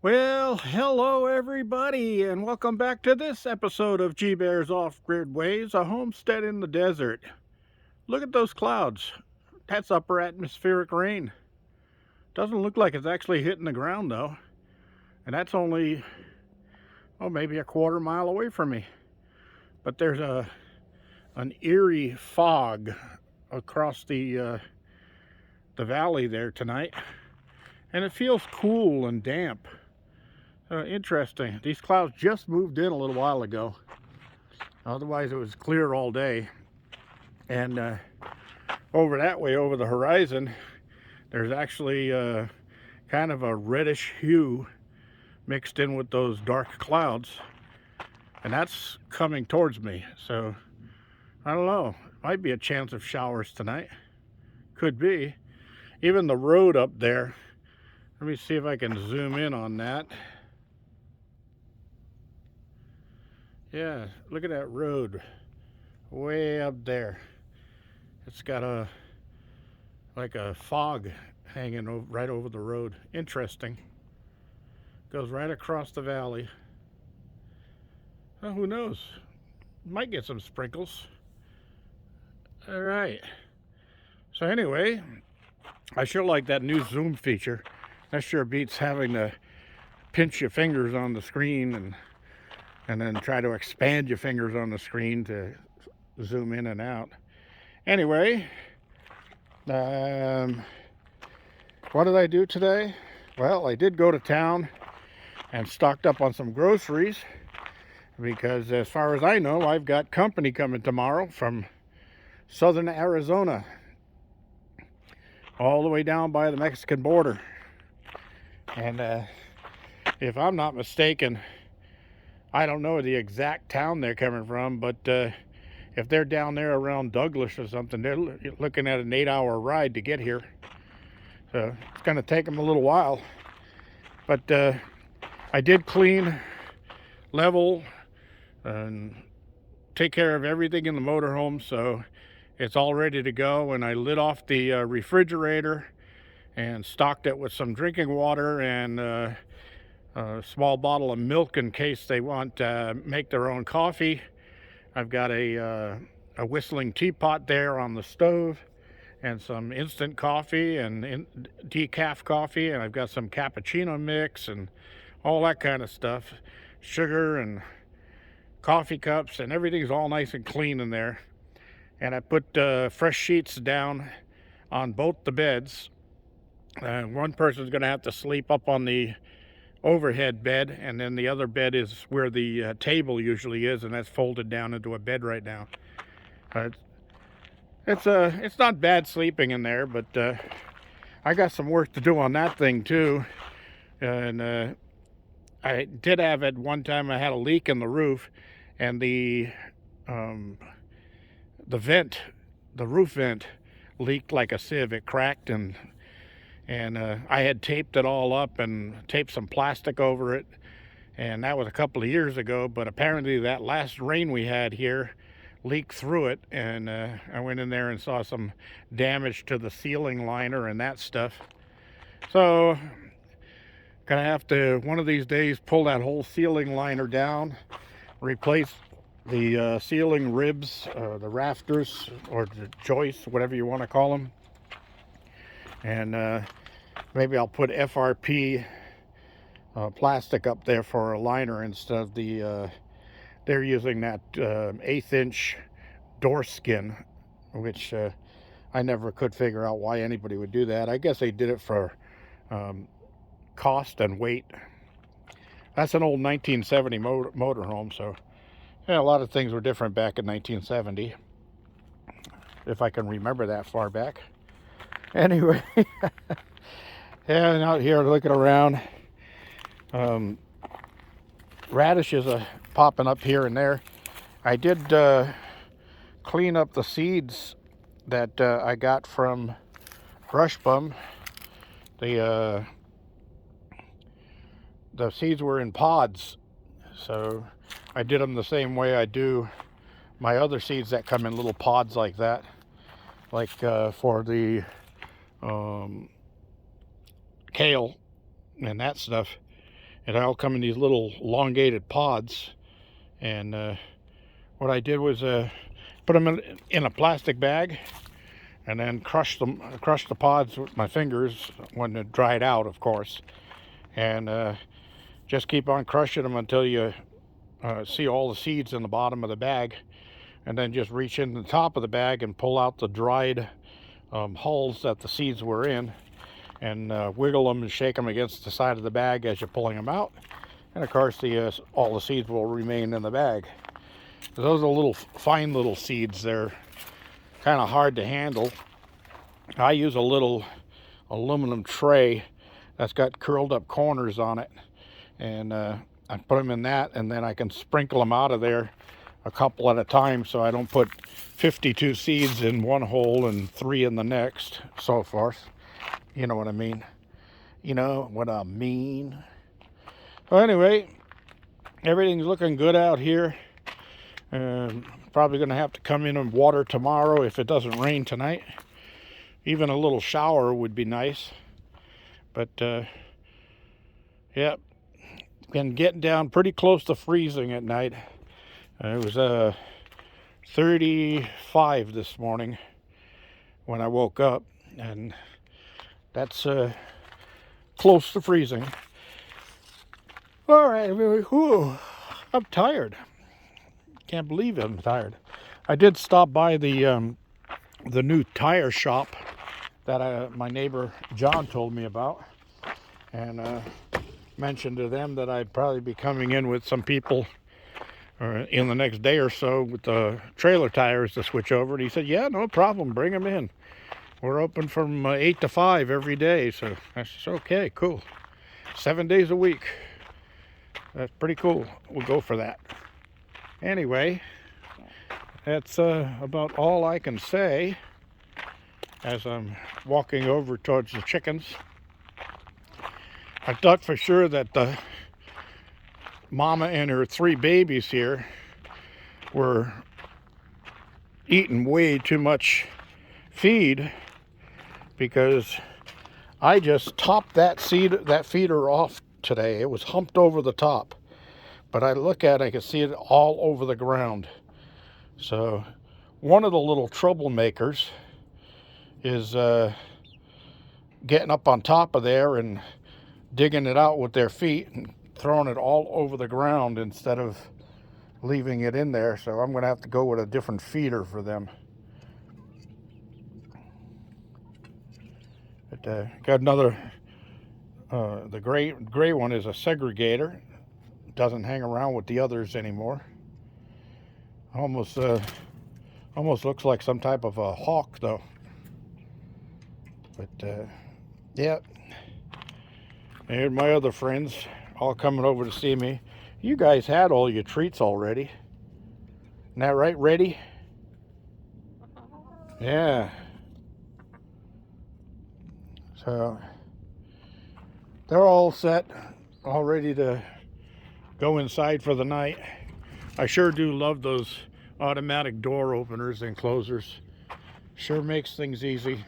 Well, hello everybody, and welcome back to this episode of G Bear's Off-Grid Ways, a homestead in the desert. Look at those clouds. That's upper atmospheric rain. Doesn't look like it's actually hitting the ground though. And that's only, maybe a quarter mile away from me. But there's an eerie fog across the valley there tonight. And it feels cool and damp. Interesting. These clouds just moved in a little while ago. Otherwise, it was clear all day. And over that way, over the horizon, there's actually kind of a reddish hue mixed in with those dark clouds. And that's coming towards me. So, I don't know. Might be a chance of showers tonight. Could be. Even the road up there. Let me see if I can zoom in on that. Yeah, look at that road way up there. It's got like a fog hanging right over the road. Interesting. Goes right across the valley. Well, who knows? Might get some sprinkles. All right. So anyway, I sure like that new zoom feature. That sure beats having to pinch your fingers on the screen and then try to expand your fingers on the screen to zoom in and out. Anyway, what did I do today? Well, I did go to town and stocked up on some groceries because as far as I know, I've got company coming tomorrow from southern Arizona all the way down by the Mexican border. And if I'm not mistaken, I don't know the exact town they're coming from, but if they're down there around Douglas or something, they're looking at an 8-hour ride to get here. So it's going to take them a little while. But I did clean, level, and take care of everything in the motorhome, so it's all ready to go. And I lit off the refrigerator and stocked it with some drinking water and a small bottle of milk in case they want to make their own coffee. I've got a whistling teapot there on the stove and some instant coffee and decaf coffee, and I've got some cappuccino mix and all that kind of stuff, sugar and coffee cups, and everything's all nice and clean in there. And I put fresh sheets down on both the beds. One person's going to have to sleep up on the overhead bed, and then the other bed is where the table usually is, and that's folded down into a bed right now. It's not bad sleeping in there, but I got some work to do on that thing too. And I did have at one time, I had a leak in the roof, and the roof vent leaked like a sieve. It cracked, and I had taped it all up and taped some plastic over it, and that was a couple of years ago. But apparently that last rain we had here leaked through it, and I went in there and saw some damage to the ceiling liner and that stuff. So gonna have to one of these days pull that whole ceiling liner down, replace the ceiling ribs, the rafters or the joists, whatever you want to call them. And maybe I'll put FRP plastic up there for a liner instead of the they're using that 1/8 inch door skin, which I never could figure out why anybody would do that. I guess they did it for cost and weight. That's an old 1970 motorhome, so yeah, a lot of things were different back in 1970, if I can remember that far back. Anyway, yeah, and out here looking around, radishes are popping up here and there. I did clean up the seeds that I got from Brush Bum. The seeds were in pods, so I did them the same way I do my other seeds that come in little pods like that, like for the kale and that stuff. and they all come in these little elongated pods. And what I did was put them in a plastic bag, and then crush the pods with my fingers when it dried out, of course. And just keep on crushing them until you see all the seeds in the bottom of the bag, and then just reach in the top of the bag and pull out the dried hulls that the seeds were in, and wiggle them and shake them against the side of the bag as you're pulling them out. And of course, all the seeds will remain in the bag. Those are little fine little seeds. They're kind of hard to handle. I use a little aluminum tray that's got curled up corners on it, and I put them in that, and then I can sprinkle them out of there a couple at a time, so I don't put 52 seeds in one hole and 3 in the next, so forth. You know what I mean? You know what I mean? Well, anyway, everything's looking good out here. Probably going to have to come in and water tomorrow if it doesn't rain tonight. Even a little shower would be nice. But, yeah, been getting down pretty close to freezing at night. It was 35 this morning when I woke up, and that's close to freezing. All right, whew, I'm tired. Can't believe I'm tired. I did stop by the new tire shop that my neighbor John told me about, and mentioned to them that I'd probably be coming in with some people in the next day or so with the trailer tires to switch over. And he said, yeah, no problem, bring them in. We're open from 8 to 5 every day, so that's okay, cool. 7 days a week. That's pretty cool. We'll go for that. Anyway, that's about all I can say as I'm walking over towards the chickens. I thought for sure that the mama and her 3 babies here were eating way too much feed, because I just topped that feeder off today. It was humped over the top, but I look at it, I can see it all over the ground. So one of the little troublemakers is getting up on top of there and digging it out with their feet and throwing it all over the ground instead of leaving it in there. So I'm going to have to go with a different feeder for them. But got another, the gray one is a segregator. Doesn't hang around with the others anymore. Almost looks like some type of a hawk though. But yeah, and my other friends all coming over to see me. You guys had all your treats already. Isn't that right, Reddy? Yeah. So they're all set, all ready to go inside for the night. I sure do love those automatic door openers and closers. Sure makes things easy.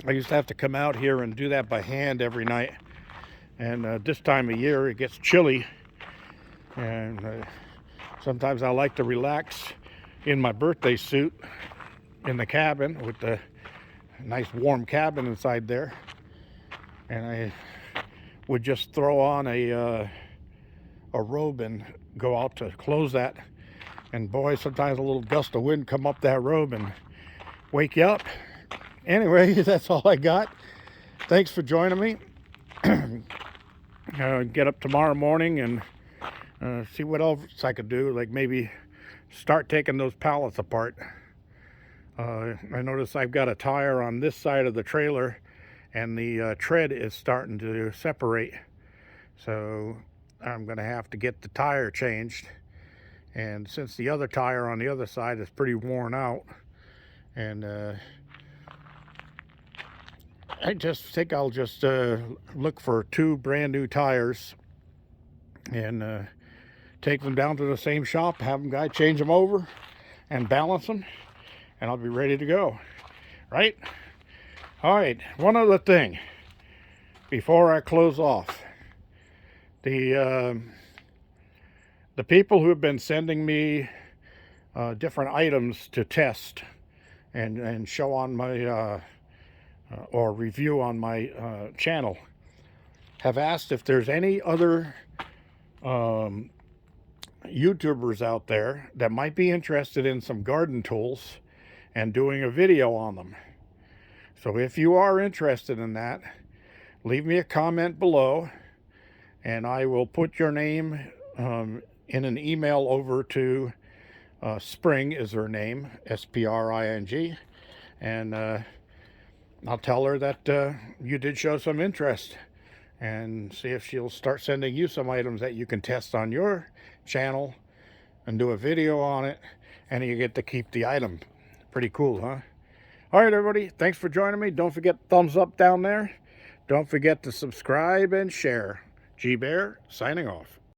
I used to have to come out here and do that by hand every night. And this time of year it gets chilly. And sometimes I like to relax in my birthday suit in the cabin with the nice warm cabin inside there. And I would just throw on a robe and go out to close that. And boy, sometimes a little gust of wind come up that robe and wake you up. Anyway, that's all I got. Thanks for joining me. Get up tomorrow morning and see what else I could do. Like maybe start taking those pallets apart. I notice I've got a tire on this side of the trailer, and the tread is starting to separate. So I'm going to have to get the tire changed. And since the other tire on the other side is pretty worn out, and I just think I'll just look for 2 brand new tires and take them down to the same shop, have them guy change them over and balance them, and I'll be ready to go. Right? All right, one other thing before I close off. The people who have been sending me different items to test and show on my or review on my channel have asked if there's any other YouTubers out there that might be interested in some garden tools and doing a video on them. So if you are interested in that, leave me a comment below and I will put your name in an email over to Spring is her name, S-P-R-I-N-G, and I'll tell her that you did show some interest and see if she'll start sending you some items that you can test on your channel and do a video on it, and you get to keep the item. Pretty cool, huh? All right, everybody, thanks for joining me. Don't forget thumbs up down there. Don't forget to subscribe and share. G Bear signing off.